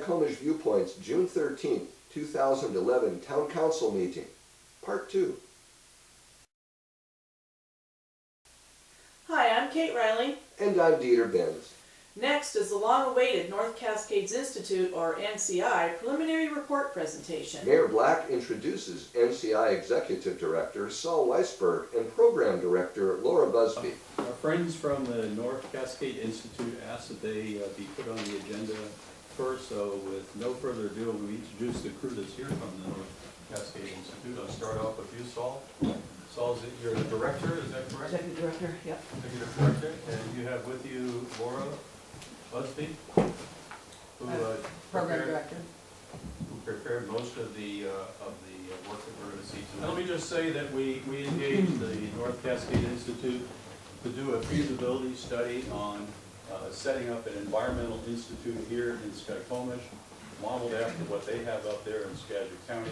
Skykomish Viewpoints, June 13, 2011 Town Council Meeting, Part 2. Hi, I'm Kate Riley. And I'm Dieter Benz. Next is the long-awaited North Cascades Institute, or NCI, preliminary report presentation. Mayor Black introduces NCI Executive Director Saul Weisberg and Program Director Laura Busby. Our friends from the North Cascade Institute asked that they be put on the agenda first, so with no further ado, we introduce the crew that's here from the North Cascade Institute. I'll start off with you, Saul. Saul, you're the director, is that correct? Executive Director, yep. Executive Director, and you have with you Laura Busby, who Program Director. who prepared most of the work that we're going to see tonight. Let me just say that we engaged the North Cascade Institute to do a feasibility study on setting up an environmental institute here in Skykomish, modeled after what they have up there in Skagit County.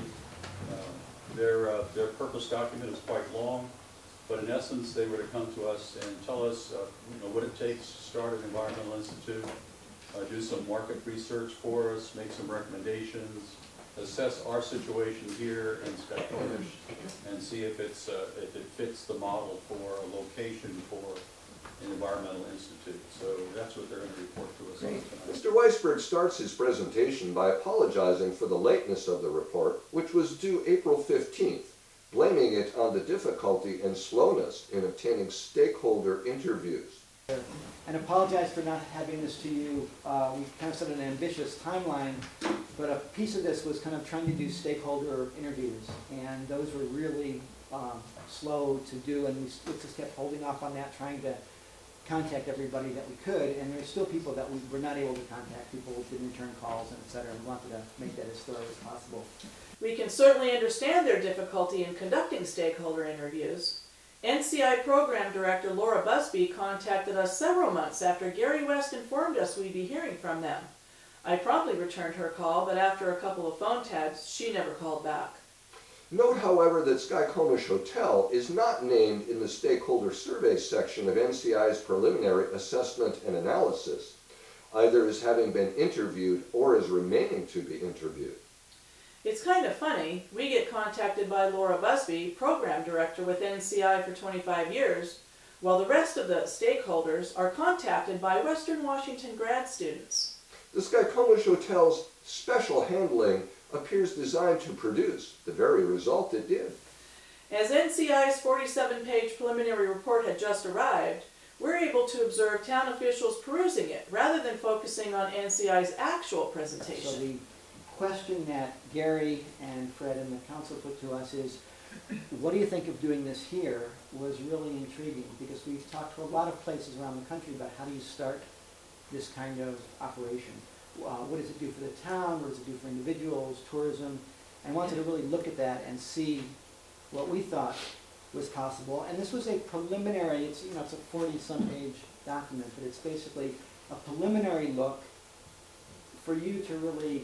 Their purpose document is quite long, but in essence, they were to come to us and tell us what it takes to start an environmental institute, do some market research for us, make some recommendations, assess our situation here in Skykomish, and see if it fits the model for a location for an environmental institute. So that's what they're going to report to us on tonight. Mr. Weisberg starts his presentation by apologizing for the lateness of the report, which was due April 15th, blaming it on the difficulty and slowness in obtaining stakeholder interviews. And apologize for not having this to you. We've kind of set an ambitious timeline, but a piece of this was kind of trying to do stakeholder interviews, and those were really slow to do, and we just kept holding off on that, trying to contact everybody that we could, and there's still people that we were not able to contact. People didn't return calls and et cetera, and we wanted to make that as thorough as possible. We can certainly understand their difficulty in conducting stakeholder interviews. NCI Program Director Laura Busby contacted us several months after Gary West informed us we'd be hearing from them. I promptly returned her call, but after a couple of phone tags, she never called back. Note, however, that Skykomish Hotel is not named in the stakeholder survey section of NCI's preliminary assessment and analysis, either as having been interviewed or as remaining to be interviewed. It's kind of funny, we get contacted by Laura Busby, Program Director with NCI for 25 years, while the rest of the stakeholders are contacted by Western Washington grad students. The Skykomish Hotel's special handling appears designed to produce the very result it did. As NCI's 47-page preliminary report had just arrived, we're able to observe town officials perusing it rather than focusing on NCI's actual presentation. So the question that Gary and Fred and the council put to us is, what do you think of doing this here, was really intriguing, because we've talked to a lot of places around the country about how do you start this kind of operation. What does it do for the town? What does it do for individuals, tourism? And wanted to really look at that and see what we thought was possible. And this was a preliminary, it's a 40-some page document, but it's basically a preliminary look for you to really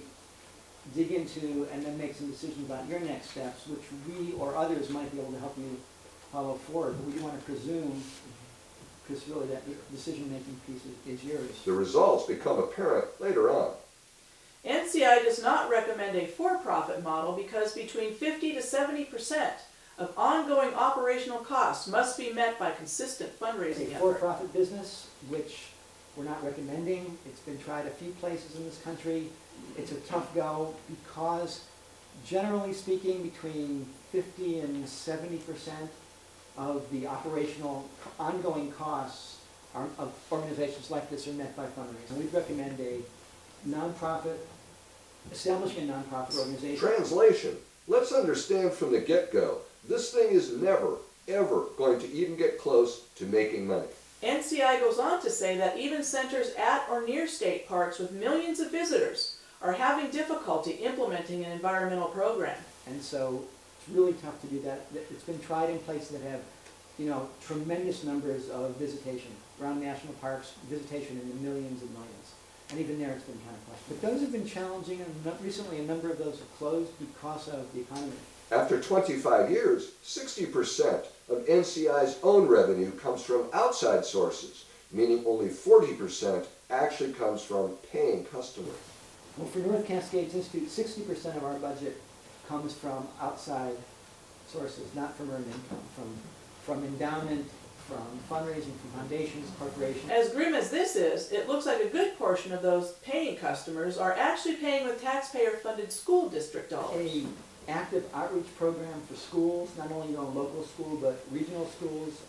dig into and then make some decisions about your next steps, which we or others might be able to help you follow forward. But we do want to presume, because really that decision-making piece is yours. The results become apparent later on. NCI does not recommend a for-profit model because between 50 to 70% of ongoing operational costs must be met by consistent fundraising A effort. for-profit business, which we're not recommending. It's been tried a few places in this country. It's a tough go because, generally speaking, between 50 and 70% of the operational ongoing costs of organizations like this are met by fundraising. We'd recommend a nonprofit, establishing a nonprofit organization. Translation. Let's understand from the get-go, this thing is never, ever going to even get close to making money. NCI goes on to say that even centers at or near state parks with millions of visitors are having difficulty implementing an environmental program. And so it's really tough to do that. It's been tried in places that have, tremendous numbers of visitation. Around national parks, visitation in the millions and millions. And even there it's been kind of tough. But those have been challenging, and recently a number of those have closed because of the economy. After 25 years, 60% of NCI's own revenue comes from outside sources, meaning only 40% actually comes from paying customers. Well, for North Cascades Institute, 60% of our budget comes from outside sources, not from earned income, from endowment, from fundraising, from foundations, corporations. As grim as this is, it looks like a good portion of those paying customers are actually paying with taxpayer-funded school district dollars. A active outreach program for schools, not only your own local school, but regional schools,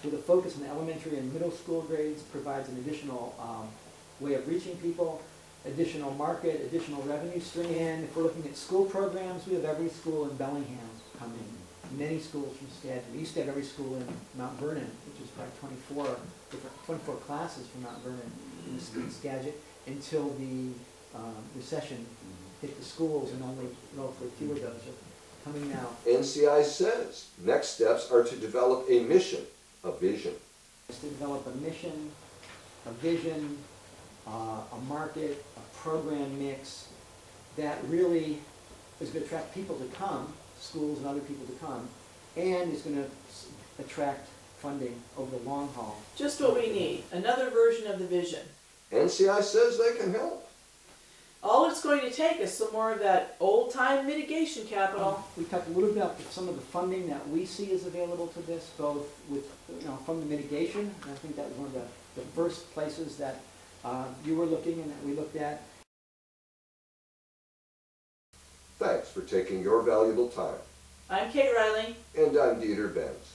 with a focus on elementary and middle school grades, provides an additional way of reaching people, additional market, additional revenue stream. And if we're looking at school programs, we have every school in Bellingham coming, many schools from Skagit. We used to have every school in Mount Vernon, which is probably 24 classes from Mount Vernon in Skagit, until the recession hit the schools, and only relatively few of those are coming now. NCI says next steps are to develop a mission, a vision. Is to develop a mission, a vision, a market, a program mix that really is going to attract people to come, schools and other people to come, and is going to attract funding over the long haul. Just what we need, another version of the vision. NCI says they can help. All it's going to take is some more of that old-time mitigation capital. We talked a little bit about some of the funding that we see is available to this, both with, from the mitigation, and I think that was one of the first places that you were looking and that we looked at. Thanks for taking your valuable time. I'm Kate Riley. And I'm Dieter Benz.